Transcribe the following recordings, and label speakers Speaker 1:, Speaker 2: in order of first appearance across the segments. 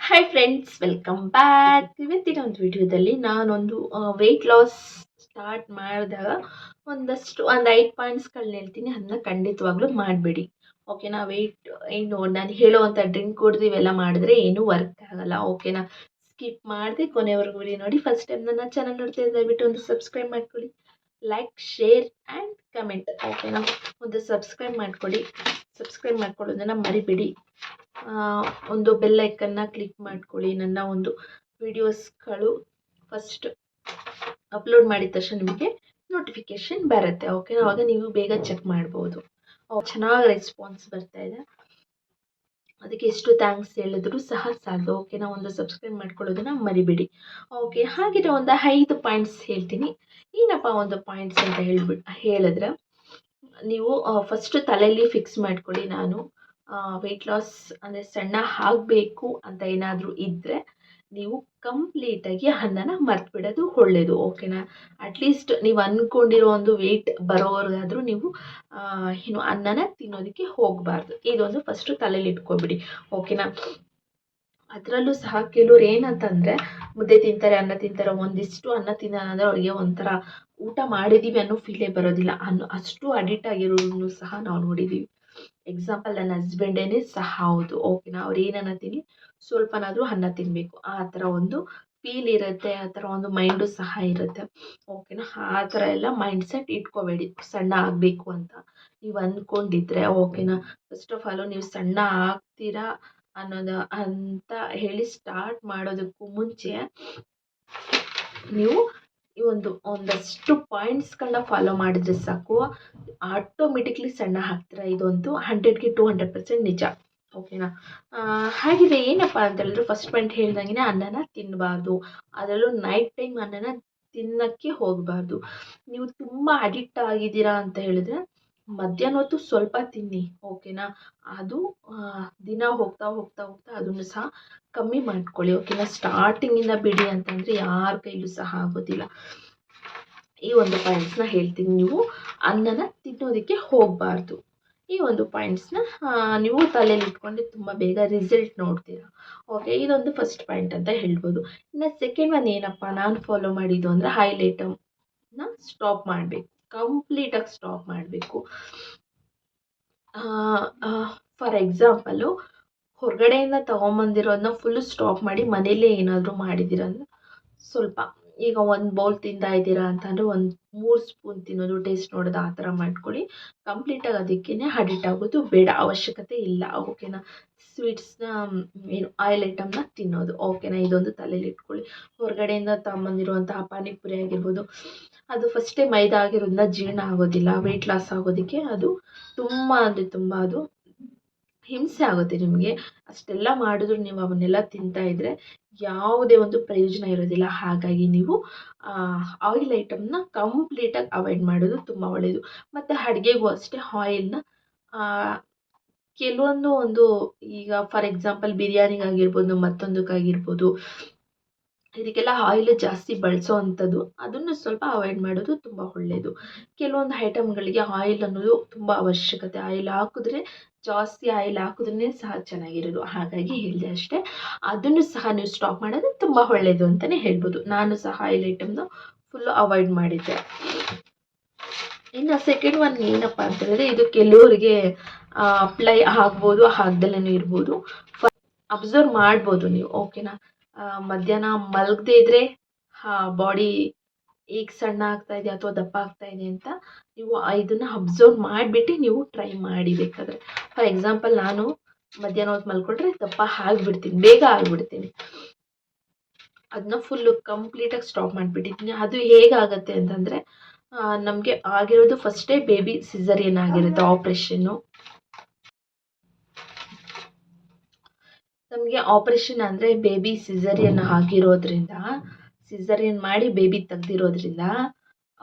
Speaker 1: Hi friends, welcome back. ಇವತ್ತಿನ ಒಂದು ವಿಡಿಯೋದಲ್ಲಿ ನಾನೊಂದು ವೆಯ್ಟ್ ಲಾಸ್ ಸ್ಟಾರ್ಟ್ ಮಾಡಿದಾಗ ಒಂದು 5 ಪಾಯಿಂಟ್ಸ್ಗಳನ್ನ ಹೇಳ್ತೀನಿ. ಅದನ್ನ ಖಂಡಿತವಾಗ್ಲೂ ಮಾಡಬೇಡಿ. ಓಕೆನಾ? ಏನು ನಾನು ಹೇಳೋವಂಥ ಡ್ರಿಂಕ್ ಕುಡ್ದು ಇವೆಲ್ಲ ಮಾಡಿದ್ರೆ ಏನೂ ವರ್ಕ್ ಆಗಲ್ಲ. ಓಕೆನಾ? ಸ್ಕಿಪ್ ಮಾಡದೆ ಕೊನೆವರೆಗೂ ವಿಡಿಯೋ ನೋಡಿ. ಫಸ್ಟ್ ಟೈಮ್ ನನ್ನ ಚಾನಲ್ ನೋಡ್ತಿದ್ರೆ ದಯವಿಟ್ಟು ಒಂದು ಸಬ್ಸ್ಕ್ರೈಬ್ ಮಾಡ್ಕೊಳ್ಳಿ. Like, share and comment. ಓಕೆನಾ? ಒಂದು ಸಬ್ಸ್ಕ್ರೈಬ್ ಮಾಡ್ಕೊಳ್ಳಿ. ಸಬ್ಸ್ಕ್ರೈಬ್ ಮಾಡ್ಕೊಳ್ಳೋದನ್ನು ಮರಿಬೇಡಿ. ಒಂದು ಬೆಲ್ ಐಕನ್ನ ಕ್ಲಿಕ್ ಮಾಡ್ಕೊಳ್ಳಿ. ನನ್ನ ಒಂದು ವಿಡಿಯೋಸ್ಗಳು ಫಸ್ಟ್ ಅಪ್ಲೋಡ್ ಮಾಡಿದ ತಕ್ಷಣ ನಿಮಗೆ ನೋಟಿಫಿಕೇಶನ್ ಬರುತ್ತೆ. ಓಕೆ, ಆವಾಗ ನೀವು ಬೇಗ ಚೆಕ್ ಮಾಡ್ಬೋದು. ಚೆನ್ನಾಗಿ ರೆಸ್ಪಾನ್ಸ್ ಬರ್ತಾ ಇದೆ. ಅದಕ್ಕೆ ಎಷ್ಟು ಥ್ಯಾಂಕ್ಸ್ ಹೇಳಿದ್ರು ಸಹ ಸಾಲದು. ಓಕೆನಾ? ಒಂದು ಸಬ್ಸ್ಕ್ರೈಬ್ ಮಾಡ್ಕೊಳ್ಳೋದನ್ನ ಮರಿಬೇಡಿ. ಓಕೆ, ಹಾಗಿದ್ರೆ ಒಂದು 5 ಪಾಯಿಂಟ್ಸ್ ಹೇಳ್ತೀನಿ. ಏನಪ್ಪ ಒಂದು ಪಾಯಿಂಟ್ಸ್ ಅಂತ ಹೇಳಿದ್ರೆ, ನೀವು ಫಸ್ಟ್ ತಲೆಯಲ್ಲಿ ಫಿಕ್ಸ್ ಮಾಡ್ಕೊಳ್ಳಿ. ನಾನು ವೆಯ್ಟ್ ಲಾಸ್ ಅಂದರೆ ಸಣ್ಣ ಆಗಬೇಕು ಅಂತ ಏನಾದರೂ ಇದ್ದರೆ ನೀವು ಕಂಪ್ಲೀಟಾಗಿ ಅನ್ನನ ಮರ್ತು ಬಿಡೋದು ಒಳ್ಳೆಯದು. ಓಕೆನಾ? ಅಟ್ಲೀಸ್ಟ್ ನೀವು ಅಂದ್ಕೊಂಡಿರೋ ಒಂದು ವೆಯ್ಟ್ ಬರೋವರೆಗಾದರೂ ನೀವು ಏನು ಅನ್ನನ ತಿನ್ನೋದಕ್ಕೆ ಹೋಗಬಾರ್ದು. ಇದೊಂದು ಫಸ್ಟು ತಲೆಯಲ್ಲಿ ಇಟ್ಕೊಬಿಡಿ. ಓಕೆನಾ? ಅದರಲ್ಲೂ ಸಹ ಕೆಲವ್ರು ಏನಂತಂದರೆ ಮುದ್ದೆ ತಿಂತಾರೆ, ಅನ್ನ ತಿಂತಾರೆ. ಒಂದಿಷ್ಟು ಅನ್ನ ತಿನ್ನೋದಂದರೆ ಅವ್ರಿಗೆ ಒಂಥರ ಊಟ ಮಾಡಿದ್ದೀವಿ ಅನ್ನೋ ಫೀಲೇ ಬರೋದಿಲ್ಲ. ಅಷ್ಟು ಅಡಿಕ್ಟ್ ಆಗಿರೋದನ್ನು ಸಹ ನಾವು ನೋಡಿದ್ದೀವಿ. ಎಕ್ಸಾಂಪಲ್ ನನ್ನ ಹಸ್ಬೆಂಡೇನೆ ಸಹ ಹೌದು. ಓಕೆನಾ? ಅವ್ರು ಏನನ್ನ ತಿನ್ನಿ ಸ್ವಲ್ಪನಾದರೂ ಅನ್ನ ತಿನ್ನಬೇಕು, ಆ ಥರ ಒಂದು ಫೀಲ್ ಇರುತ್ತೆ. ಆ ಥರ ಒಂದು ಮೈಂಡು ಸಹ ಇರುತ್ತೆ. ಓಕೆನಾ? ಆ ಥರ ಎಲ್ಲ ಮೈಂಡ್ ಸೆಟ್ ಇಟ್ಕೋಬೇಡಿ ಸಣ್ಣ ಆಗಬೇಕು ಅಂತ ನೀವು ಅಂದ್ಕೊಂಡಿದ್ರೆ. ಓಕೆನಾ? ಫಸ್ಟ್ ಆಫ್ ಆಲು ನೀವು ಸಣ್ಣ ಆಗ್ತೀರಾ ಅಂತ ಹೇಳಿ ಸ್ಟಾರ್ಟ್ ಮಾಡೋದಕ್ಕೂ ಮುಂಚೆ ನೀವು ಈ ಒಂದಷ್ಟು ಪಾಯಿಂಟ್ಸ್ಗಳನ್ನ ಫಾಲೋ ಮಾಡಿದ್ರೆ ಸಾಕು, ಆಟೋಮೆಟಿಕ್ಲಿ ಸಣ್ಣ ಆಗ್ತೀರಾ. ಇದೊಂದು 100ಗೆ 200% ನಿಜ. ಓಕೆನಾ? ಹಾಗಿದೆ ಏನಪ್ಪ ಅಂತ ಹೇಳಿದ್ರೆ, ಫಸ್ಟ್ ಪಾಯಿಂಟ್ ಹೇಳ್ದಂಗೆ ಅನ್ನನ ತಿನ್ನಬಾರ್ದು. ಅದರಲ್ಲೂ ನೈಟ್ ಟೈಮ್ ಅನ್ನನ ತಿನ್ನೋಕ್ಕೆ ಹೋಗಬಾರ್ದು. ನೀವು ತುಂಬ ಅಡಿಕ್ಟ್ ಆಗಿದ್ದೀರಾ ಅಂತ ಹೇಳಿದ್ರೆ ಮಧ್ಯಾಹ್ನ ಹೊತ್ತು ಸ್ವಲ್ಪ ತಿನ್ನಿ. ಓಕೆನಾ? ಅದು ದಿನ ಹೋಗ್ತಾ ಹೋಗ್ತಾ ಹೋಗ್ತಾ ಅದನ್ನು ಸಹ ಕಮ್ಮಿ ಮಾಡ್ಕೊಳ್ಳಿ. ಓಕೆನಾ? ಸ್ಟಾರ್ಟಿಂಗಿಂದ ಬಿಡಿ ಅಂತಂದರೆ ಯಾರ ಕೈಲೂ ಸಹ ಆಗೋದಿಲ್ಲ. ಈ ಒಂದು ಪಾಯಿಂಟ್ಸ್ನ ಹೇಳ್ತೀನಿ. ನೀವು ಅನ್ನನ ತಿನ್ನೋದಕ್ಕೆ ಹೋಗಬಾರ್ದು. ಈ ಒಂದು ಪಾಯಿಂಟ್ಸ್ನ ನೀವು ತಲೆಯಲ್ಲಿ ಇಟ್ಕೊಂಡು ತುಂಬ ಬೇಗ ರಿಸಲ್ಟ್ ನೋಡ್ತೀರಾ. ಓಕೆ, ಇದೊಂದು ಫಸ್ಟ್ ಪಾಯಿಂಟ್ ಅಂತ ಹೇಳ್ಬೋದು. ಇನ್ನು ಸೆಕೆಂಡ್ ಒನ್ ಏನಪ್ಪ ನಾನು ಫಾಲೋ ಮಾಡಿದ್ದು ಅಂದರೆ, ಆಯಿಲ್ ಐಟಮ್ನ ಸ್ಟಾಪ್ ಮಾಡಬೇಕು. ಕಂಪ್ಲೀಟಾಗಿ ಸ್ಟಾಪ್ ಮಾಡಬೇಕು. ಫಾರ್ ಎಕ್ಸಾಂಪಲು, ಹೊರಗಡೆಯಿಂದ ತೊಗೊಂಬಂದಿರೋದನ್ನ ಫುಲ್ಲು ಸ್ಟಾಪ್ ಮಾಡಿ ಮನೇಲೇ ಏನಾದರೂ ಮಾಡಿದ್ದೀರಂದ್ರೆ ಸ್ವಲ್ಪ, ಈಗ ಒಂದು ಬೌಲ್ ತಿಂತಾ ಇದ್ದೀರಾ ಅಂತಂದರೆ ಒಂದು 3 ಸ್ಪೂನ್ ತಿನ್ನೋದು, ಟೇಸ್ಟ್ ನೋಡೋದು, ಆ ಥರ ಮಾಡ್ಕೊಳ್ಳಿ. ಕಂಪ್ಲೀಟಾಗಿ ಅದಕ್ಕೇ ಅಡಿಕ್ಟ್ ಆಗೋದು ಬೇಡ, ಅವಶ್ಯಕತೆ ಇಲ್ಲ. ಓಕೆನಾ? ಸ್ವೀಟ್ಸ್ನ ಏನು ಆಯಿಲ್ ಐಟಮ್ನ ತಿನ್ನೋದು. ಓಕೆನಾ? ಇದೊಂದು ತಲೆಯಲ್ಲಿ ಇಟ್ಕೊಳ್ಳಿ. ಹೊರಗಡೆಯಿಂದ ತಗೊಂಬಂದಿರುವಂತಹ ಪಾನಿಪುರಿ ಆಗಿರ್ಬೋದು, ಅದು ಫಸ್ಟೇ ಮೈದಾ ಆಗಿರೋದ್ರಿಂದ ಜೀರ್ಣ ಆಗೋದಿಲ್ಲ. ವೆಯ್ಟ್ ಲಾಸ್ ಆಗೋದಕ್ಕೆ ಅದು ತುಂಬ ಅಂದರೆ ತುಂಬ ಅದು ಹಿಂಸೆ ಆಗುತ್ತೆ ನಿಮಗೆ. ಅಷ್ಟೆಲ್ಲ ಮಾಡಿದ್ರು ನೀವು ಅವನ್ನೆಲ್ಲ ತಿಂತಾ ಇದ್ದರೆ ಯಾವುದೇ ಒಂದು ಪ್ರಯೋಜನ ಇರೋದಿಲ್ಲ. ಹಾಗಾಗಿ ನೀವು ಆಯಿಲ್ ಐಟಮ್ನ ಕಂಪ್ಲೀಟಾಗಿ ಅವಾಯ್ಡ್ ಮಾಡೋದು ತುಂಬ ಒಳ್ಳೆಯದು. ಮತ್ತು ಅಡುಗೆಗೂ ಅಷ್ಟೇ ಆಯಿಲ್ನ ಕೆಲವೊಂದು ಈಗ ಫಾರ್ ಎಕ್ಸಾಂಪಲ್ ಬಿರಿಯಾನಿಗಾಗಿರ್ಬೋದು, ಮತ್ತೊಂದಕ್ಕಾಗಿರ್ಬೋದು, ಇದಕ್ಕೆಲ್ಲ ಆಯಿಲ್ ಜಾಸ್ತಿ ಬಳಸೋ ಅಂಥದ್ದು, ಅದನ್ನು ಸ್ವಲ್ಪ ಅವಾಯ್ಡ್ ಮಾಡೋದು ತುಂಬ ಒಳ್ಳೆಯದು. ಕೆಲವೊಂದು ಐಟಮ್ಗಳಿಗೆ ಆಯಿಲ್ ಅನ್ನೋದು ತುಂಬ ಅವಶ್ಯಕತೆ. ಆಯಿಲ್ ಹಾಕಿದ್ರೆ ಜಾಸ್ತಿ ಆಯಿಲ್ ಹಾಕಿದ್ರೇ ಸಹ ಚೆನ್ನಾಗಿರೋದು. ಹಾಗಾಗಿ ಹೇಳಿದೆ ಅಷ್ಟೇ. ಅದನ್ನು ಸಹ ನೀವು ಸ್ಟಾಪ್ ಮಾಡೋದು ತುಂಬ ಒಳ್ಳೆಯದು ಅಂತಲೇ ಹೇಳ್ಬೋದು. ನಾನು ಸಹ ಆಯಿಲ್ ಐಟಮ್ನ ಫುಲ್ಲು ಅವಾಯ್ಡ್ ಮಾಡಿದ್ದೆ. ಇನ್ನು ಸೆಕೆಂಡ್ ಒನ್ ಏನಪ್ಪ ಅಂತ ಹೇಳಿದ್ರೆ, ಇದು ಕೆಲವರಿಗೆ ಅಪ್ಲೈ ಆಗ್ಬೋದು, ಆಗ್ದಲೇ ಇರ್ಬೋದು. ಅಬ್ಸರ್ವ್ ಮಾಡ್ಬೋದು ನೀವು. ಓಕೆನಾ? ಮಧ್ಯಾಹ್ನ ಮಲಗದೇ ಇದ್ದರೆ ಬಾಡಿ ಈಗ ಸಣ್ಣ ಆಗ್ತಾ ಇದೆ ಅಥವಾ ದಪ್ಪ ಆಗ್ತಾ ಇದೆ ಅಂತ ನೀವು ಇದನ್ನು ಅಬ್ಸರ್ವ್ ಮಾಡಿಬಿಟ್ಟು ನೀವು ಟ್ರೈ ಮಾಡಿ ಬೇಕಾದರೆ. ಫಾರ್ ಎಕ್ಸಾಂಪಲ್, ನಾನು ಮಧ್ಯಾಹ್ನ ಹೊತ್ತು ಮಲ್ಕೊಂಡ್ರೆ ದಪ್ಪ ಆಗಿಬಿಡ್ತೀನಿ, ಬೇಗ ಆಗಿಬಿಡ್ತೀನಿ. ಅದನ್ನ ಫುಲ್ಲು ಕಂಪ್ಲೀಟಾಗಿ ಸ್ಟಾಪ್ ಮಾಡಿಬಿಟ್ಟಿದ್ದೀನಿ. ಅದು ಹೇಗಾಗತ್ತೆ ಅಂತಂದರೆ, ನಮಗೆ ಆಗಿರೋದು ಫಸ್ಟೇ ಬೇಬಿ ಸಿಸರಿಯನ್ ಆಗಿರುತ್ತೆ, ಆಪ್ರೇಷನ್ನು. ನಮಗೆ ಆಪ್ರೇಷನ್ ಅಂದರೆ ಬೇಬಿ ಸಿಸರಿಯನ್ ಆಗಿರೋದ್ರಿಂದ, ಸಿಸರಿಯನ್ ಮಾಡಿ ಬೇಬಿ ತೆಗ್ದಿರೋದ್ರಿಂದ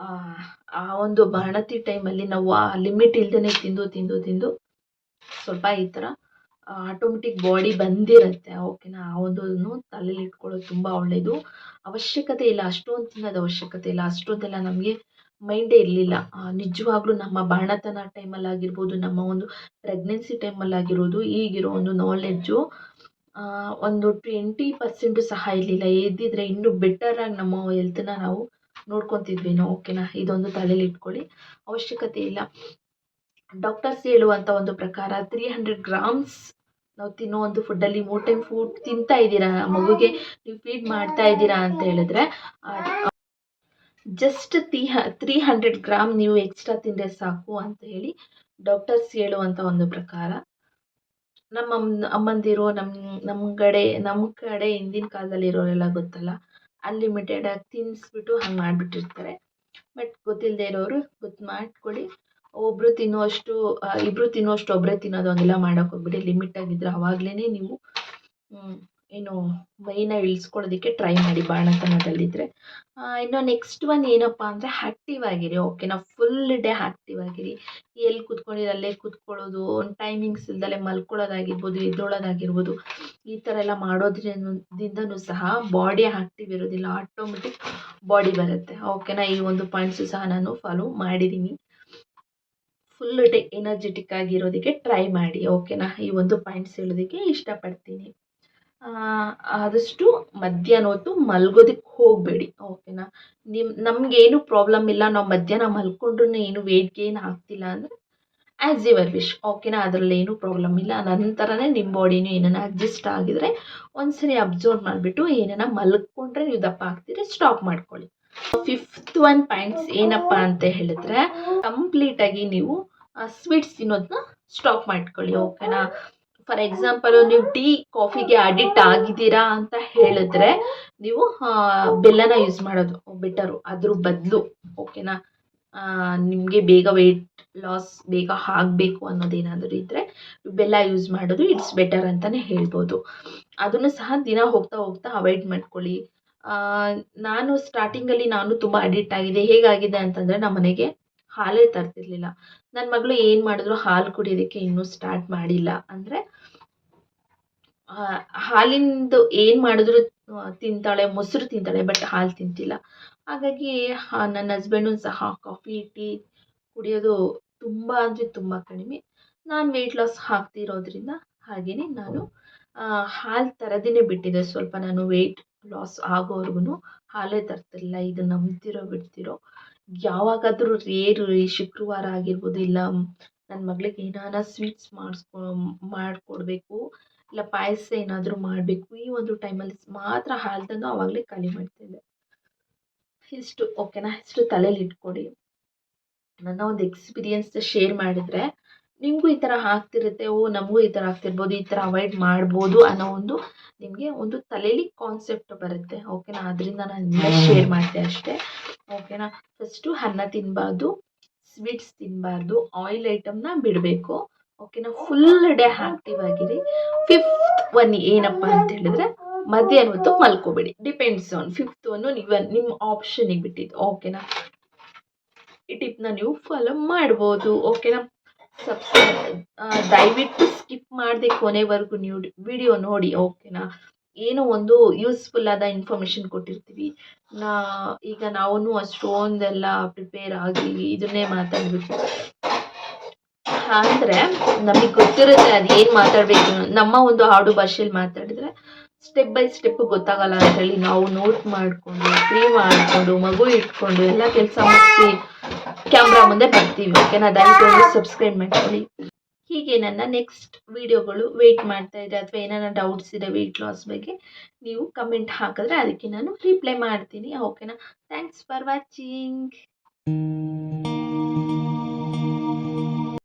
Speaker 1: ಆ ಒಂದು ಬಾಣತಿ ಟೈಮಲ್ಲಿ ನಾವು ಆ ಲಿಮಿಟ್ ಇಲ್ದೇ ತಿಂದು ಸ್ವಲ್ಪ ಈ ಥರ ಆಟೋಮೆಟಿಕ್ ಬಾಡಿ ಬಂದಿರುತ್ತೆ. ಓಕೆನಾ? ಆ ಒಂದನ್ನು ತಲೆಯಲ್ಲಿ ಇಟ್ಕೊಳ್ಳೋದು ತುಂಬ ಒಳ್ಳೆಯದು. ಅವಶ್ಯಕತೆ ಇಲ್ಲ ಅಷ್ಟೊಂದು ತಿನ್ನೋದು, ಅವಶ್ಯಕತೆ ಇಲ್ಲ ಅಷ್ಟೊಂದೆಲ್ಲ. ನಮಗೆ ಮೈಂಡೇ ಇರಲಿಲ್ಲ ನಿಜವಾಗ್ಲೂ. ನಮ್ಮ ಬಾಣತನ ಟೈಮಲ್ಲಾಗಿರ್ಬೋದು, ನಮ್ಮ ಒಂದು ಪ್ರೆಗ್ನೆನ್ಸಿ ಟೈಮಲ್ಲಾಗಿರೋದು, ಈಗಿರೋ ಒಂದು ನಾಲೆಡ್ಜು ಒಂದು 20% ಸಹ ಇರಲಿಲ್ಲ. ಇದ್ದಿದ್ರೆ ಇನ್ನೂ ಬೆಟರಾಗಿ ನಮ್ಮ ಹೆಲ್ತನ್ನ ನಾವು ನೋಡ್ಕೊತಿದ್ವೇನೋ. ಓಕೆನಾ, ಇದೊಂದು ತಲೆಯಲ್ಲಿ ಇಟ್ಕೊಳ್ಳಿ. ಅವಶ್ಯಕತೆ ಇಲ್ಲ. ಡಾಕ್ಟರ್ಸ್ ಹೇಳುವಂಥ ಒಂದು ಪ್ರಕಾರ 300 ಗ್ರಾಮ್ಸ್ ನಾವು ತಿನ್ನೋ ಒಂದು ಫುಡ್ಡಲ್ಲಿ 3 ಟೈಮ್ ಫುಡ್ ತಿಂತಾ ಇದ್ದೀರಾ, ಮಗುಗೆ ನೀವು ಫೀಡ್ ಮಾಡ್ತಾ ಇದ್ದೀರಾ ಅಂತ ಹೇಳಿದ್ರೆ ಜಸ್ಟ್ 300 ಗ್ರಾಮ್ ನೀವು ಎಕ್ಸ್ಟ್ರಾ ತಿಂದರೆ ಸಾಕು ಅಂತ ಹೇಳಿ ಡಾಕ್ಟರ್ಸ್ ಹೇಳುವಂಥ ಒಂದು ಪ್ರಕಾರ. ನಮ್ಮ ಅಮ್ಮಂದಿರು ನಮ್ಮ ಕಡೆ ಹಿಂದಿನ ಕಾಲದಲ್ಲಿ ಇರೋರೆಲ್ಲ ಗೊತ್ತಲ್ಲ, ಅನ್ಲಿಮಿಟೆಡ್ ಆಗಿ ತಿನ್ನಿಸ್ಬಿಟ್ಟು ಹಂಗೆ ಮಾಡಿಬಿಟ್ಟಿರ್ತಾರೆ. ಬಟ್ ಗೊತ್ತಿಲ್ಲದೆ ಇರೋರು ಗೊತ್ತು ಮಾಡ್ಕೊಳ್ಳಿ. ಒಬ್ಬರು ತಿನ್ನುವಷ್ಟು ಇಬ್ಬರು ತಿನ್ನುವಷ್ಟು ಒಬ್ಬರೇ ತಿನ್ನೋದು ಹಂಗೆಲ್ಲ ಮಾಡೋಕೆ ಹೋಗ್ಬಿಡಿ. ಲಿಮಿಟ್ ಆಗಿದ್ರೆ ಆವಾಗಲೇ ನೀವು ಏನು ಮೈನ ಇಳಿಸ್ಕೊಳ್ಳೋದಕ್ಕೆ ಟ್ರೈ ಮಾಡಿ, ಬಾಣತನದಲ್ಲಿದ್ದರೆ. ಇನ್ನು ನೆಕ್ಸ್ಟ್ ಒನ್ ಏನಪ್ಪ ಅಂದರೆ ಆ್ಯಕ್ಟಿವ್ ಆಗಿರಿ. ಓಕೆನಾ, ಫುಲ್ ಡೇ ಆ್ಯಕ್ಟಿವ್ ಆಗಿರಿ. ಎಲ್ಲಿ ಕೂತ್ಕೊಂಡಿರಿ ಅಲ್ಲೇ ಕೂತ್ಕೊಳ್ಳೋದು, ಒಂದು ಟೈಮಿಂಗ್ಸ್ ಇಲ್ದಲೆ ಮಲ್ಕೊಳ್ಳೋದಾಗಿರ್ಬೋದು, ಎದ್ದೊಳೋದಾಗಿರ್ಬೋದು, ಈ ಥರ ಎಲ್ಲ ಮಾಡೋದ್ರಿಂದನೂ ಸಹ ಬಾಡಿ ಆ್ಯಕ್ಟಿವ್ ಇರೋದಿಲ್ಲ, ಆಟೋಮೆಟಿಕ್ ಬಾಡಿ ಬರುತ್ತೆ. ಓಕೆನಾ, ಈ ಒಂದು ಪಾಯಿಂಟ್ಸು ಸಹ ನಾನು ಫಾಲೋ ಮಾಡಿದ್ದೀನಿ. ಫುಲ್ ಡೇ ಎನರ್ಜೆಟಿಕ್ ಆಗಿರೋದಕ್ಕೆ ಟ್ರೈ ಮಾಡಿ. ಓಕೆನಾ, ಈ ಒಂದು ಪಾಯಿಂಟ್ಸ್ ಹೇಳೋದಕ್ಕೆ ಇಷ್ಟಪಡ್ತೀನಿ. ಆದಷ್ಟು ಮಧ್ಯಾಹ್ನ ಹೊತ್ತು ಮಲ್ಗೋದಕ್ಕೆ ಹೋಗಬೇಡಿ. ಓಕೆನಾ, ನಮಗೇನು ಪ್ರಾಬ್ಲಮ್ ಇಲ್ಲ, ನಾವು ಮಧ್ಯಾಹ್ನ ಮಲ್ಕೊಂಡ್ರೂ ಏನು ವೆಯ್ಟ್ ಗೇನ್ ಆಗ್ತಿಲ್ಲ ಅಂದರೆ ಆ್ಯಸ್ ಯುವರ್ ವಿಶ್. ಓಕೆನಾ, ಅದರಲ್ಲಿ ಏನೂ ಪ್ರಾಬ್ಲಮ್ ಇಲ್ಲ. ನಂತರನೇ ನಿಮ್ಮ ಬಾಡಿನೂ ಏನಾನ ಅಡ್ಜಸ್ಟ್ ಆಗಿದ್ರೆ ಒಂದ್ಸರಿ ಅಬ್ಸರ್ವ್ ಮಾಡಿಬಿಟ್ಟು ಏನಾನ ಮಲ್ಕೊಂಡ್ರೆ ನೀವು ದಪ್ಪ ಆಗ್ತೀರಿ, ಸ್ಟಾಪ್ ಮಾಡ್ಕೊಳ್ಳಿ. 5th ಒನ್ ಪಾಯಿಂಟ್ಸ್ ಏನಪ್ಪ ಅಂತ ಹೇಳಿದ್ರೆ, ಕಂಪ್ಲೀಟಾಗಿ ನೀವು ಸ್ವೀಟ್ಸ್ ತಿನ್ನೋದನ್ನ ಸ್ಟಾಪ್ ಮಾಡ್ಕೊಳ್ಳಿ. ಓಕೆನಾ, ಫಾರ್ ಎಕ್ಸಾಂಪಲು ನೀವು ಟೀ ಕಾಫಿಗೆ ಅಡಿಕ್ಟ್ ಆಗಿದ್ದೀರಾ ಅಂತ ಹೇಳಿದ್ರೆ ನೀವು ಬೆಲ್ಲನ ಯೂಸ್ ಮಾಡೋದು ಬೆಟರು ಅದ್ರ ಬದಲು. ಓಕೆನಾ, ನಿಮಗೆ ಬೇಗ ವೆಯ್ಟ್ ಲಾಸ್ ಬೇಗ ಆಗಬೇಕು ಅನ್ನೋದೇನಾದರೂ ಇದ್ದರೆ ಬೆಲ್ಲ ಯೂಸ್ ಮಾಡೋದು ಇಟ್ಸ್ ಬೆಟರ್ ಅಂತಲೇ ಹೇಳ್ಬೋದು. ಅದನ್ನು ಸಹ ದಿನ ಹೋಗ್ತಾ ಹೋಗ್ತಾ ಅವಾಯ್ಡ್ ಮಾಡ್ಕೊಳ್ಳಿ. ನಾನು ಸ್ಟಾರ್ಟಿಂಗಲ್ಲಿ ತುಂಬ ಅಡಿಕ್ಟ್ ಆಗಿದೆ. ಹೇಗಾಗಿದೆ ಅಂತಂದರೆ ನಮ್ಮ ಮನೆಗೆ ಹಾಲೇ ತರ್ತಿರ್ಲಿಲ್ಲ. ನನ್ನ ಮಗಳು ಏನು ಮಾಡಿದ್ರು ಹಾಲು ಕುಡಿಯೋದಕ್ಕೆ ಇನ್ನೂ ಸ್ಟಾರ್ಟ್ ಮಾಡಿಲ್ಲ. ಅಂದರೆ ಹಾಲಿಂದು ಏನು ಮಾಡಿದ್ರು ತಿಂತಾಳೆ, ಮೊಸರು ತಿಂತಾಳೆ, ಬಟ್ ಹಾಲು ತಿಂತಿಲ್ಲ. ಹಾಗಾಗಿ ನನ್ನ ಹಸ್ಬೆಂಡು ಸಹ ಕಾಫಿ ಟೀ ಕುಡಿಯೋದು ತುಂಬ ಅಂದರೆ ತುಂಬ ಕಡಿಮೆ. ನಾನು ವೆಯ್ಟ್ ಲಾಸ್ ಆಗ್ತಿರೋದ್ರಿಂದ ಹಾಗೆಯೇ ನಾನು ಹಾಲು ತರೋದನ್ನೇ ಬಿಟ್ಟಿದ್ದೆ. ಸ್ವಲ್ಪ ನಾನು ವೆಯ್ಟ್ ಲಾಸ್ ಆಗೋವರೆಗೂ ಹಾಲೇ ತರ್ತಿರಲಿಲ್ಲ. ಇದು ನಂಬ್ತಿರೋ ಬಿಡ್ತಿರೋ, ಯಾವಾಗಾದರೂ ರೇರು ಈ ಶುಕ್ರವಾರ ಆಗಿರ್ಬೋದು, ಇಲ್ಲ ನನ್ನ ಮಗಳಿಗೆ ಏನಾನ ಸ್ವೀಟ್ಸ್ ಮಾಡಿಕೊಡ್ಬೇಕು, ಇಲ್ಲ ಪಾಯಸ ಏನಾದರೂ ಮಾಡಬೇಕು, ಈ ಒಂದು ಟೈಮಲ್ಲಿ ಮಾತ್ರ ಹಾಲು ತಂದು ಆವಾಗಲೇ ಖಾಲಿ ಮಾಡ್ತಿದ್ದೆ. ಇಷ್ಟು. ಓಕೆನಾ, ಇಷ್ಟು ತಲೆಯಲ್ಲಿ ಇಟ್ಕೊಡಿ. ನನ್ನ ಒಂದು ಎಕ್ಸ್ಪೀರಿಯನ್ಸ್ ಶೇರ್ ಮಾಡಿದರೆ ನಿಮಗೂ ಈ ಥರ ಆಗ್ತಿರುತ್ತೆ, ನಮಗೂ ಈ ಥರ ಆಗ್ತಿರ್ಬೋದು, ಈ ಥರ ಅವಾಯ್ಡ್ ಮಾಡ್ಬೋದು ಅನ್ನೋ ಒಂದು ನಿಮಗೆ ಒಂದು ತಲೆಯಲ್ಲಿ ಕಾನ್ಸೆಪ್ಟ್ ಬರುತ್ತೆ. ಓಕೆನಾ, ಅದರಿಂದ ನಾನು ಶೇರ್ ಮಾಡಿದೆ ಅಷ್ಟೇ. ಓಕೆನಾ, ಫಸ್ಟು ಅನ್ನ ತಿನ್ನಬಾರ್ದು, ಸ್ವೀಟ್ಸ್ ತಿನ್ನಬಾರ್ದು, ಆಯಿಲ್ ಐಟಮ್ನ ಬಿಡಬೇಕು. ಓಕೆನಾ, ಫುಲ್ ಡೇ ಆ್ಯಕ್ಟಿವ್ ಆಗಿರಿ. 5th ಒನ್ ಏನಪ್ಪ ಅಂತ ಹೇಳಿದ್ರೆ, ಮಧ್ಯಾಹ್ನ ಹೊತ್ತು ಮಲ್ಕೋಬೇಡಿ. ಡಿಪೆಂಡ್ಸ್ ಆನ್ 5th ಒನ್ನು ನಿಮ್ಮ ಆಪ್ಷನಿಗೆ ಬಿಟ್ಟಿದ್ದು. ಓಕೆನಾ, ಈ ಟಿಪ್ನ ನೀವು ಫಾಲೋ ಮಾಡ್ಬೋದು. ಓಕೆನಾ, ದಯವಿಟ್ಟು ಸ್ಕಿಪ್ ಮಾಡದೆ ಕೊನೆವರೆಗೂ ನೀವು ವಿಡಿಯೋ ನೋಡಿ. ಓಕೆನಾ, ಏನೋ ಒಂದು ಯೂಸ್ಫುಲ್ ಆದ ಇನ್ಫಾರ್ಮೇಷನ್ ಕೊಟ್ಟಿರ್ತೀವಿ. ಈಗ ನಾವು ಅಷ್ಟೊಂದೆಲ್ಲ ಪ್ರಿಪೇರ್ ಆಗಿ ಇದನ್ನೇ ಮಾತಾಡಬೇಕು ಅಂದರೆ ನಮಗೆ ಗೊತ್ತಿರುತ್ತೆ ಅದು ಏನು ಮಾತಾಡಬೇಕು. ನಮ್ಮ ಒಂದು ಆಡು ಭಾಷೆಯಲ್ಲಿ ಮಾತಾಡಿದ್ರೆ ಸ್ಟೆಪ್ ಬೈ ಸ್ಟೆಪ್ ಗೊತ್ತಾಗಲ್ಲ ಅಂತ ಹೇಳಿ ನಾವು ನೋಟ್ ಮಾಡಿಕೊಂಡು ಫ್ರೀ ಮಾಡಿಕೊಂಡು ಮಗು ಇಟ್ಕೊಂಡು ಎಲ್ಲ ಕೆಲಸ ಮುಗಿಸಿ ಕ್ಯಾಮ್ರಾ ಮುಂದೆ ಬರ್ತೀವಿ. ಓಕೆನಾ, ದಯವಿಟ್ಟು ಸಬ್ಸ್ಕ್ರೈಬ್ ಮಾಡ್ಕೊಳ್ಳಿ. ಹೀಗೆ ನನ್ನ ನೆಕ್ಸ್ಟ್ ವಿಡಿಯೋಗಳು ವೆಯ್ಟ್ ಮಾಡ್ತಾ ಇದ್ರೆ ಅಥವಾ ಏನಾರ ಡೌಟ್ಸ್ ಇದೆ ವೆಯ್ಟ್ ಲಾಸ್ ಬಗ್ಗೆ, ನೀವು ಕಮೆಂಟ್ ಹಾಕಿದ್ರೆ ಅದಕ್ಕೆ ನಾನು ರಿಪ್ಲೈ ಮಾಡ್ತೀನಿ. ಓಕೆನಾ, ಥ್ಯಾಂಕ್ಸ್ ಫಾರ್ ವಾಚಿಂಗ್.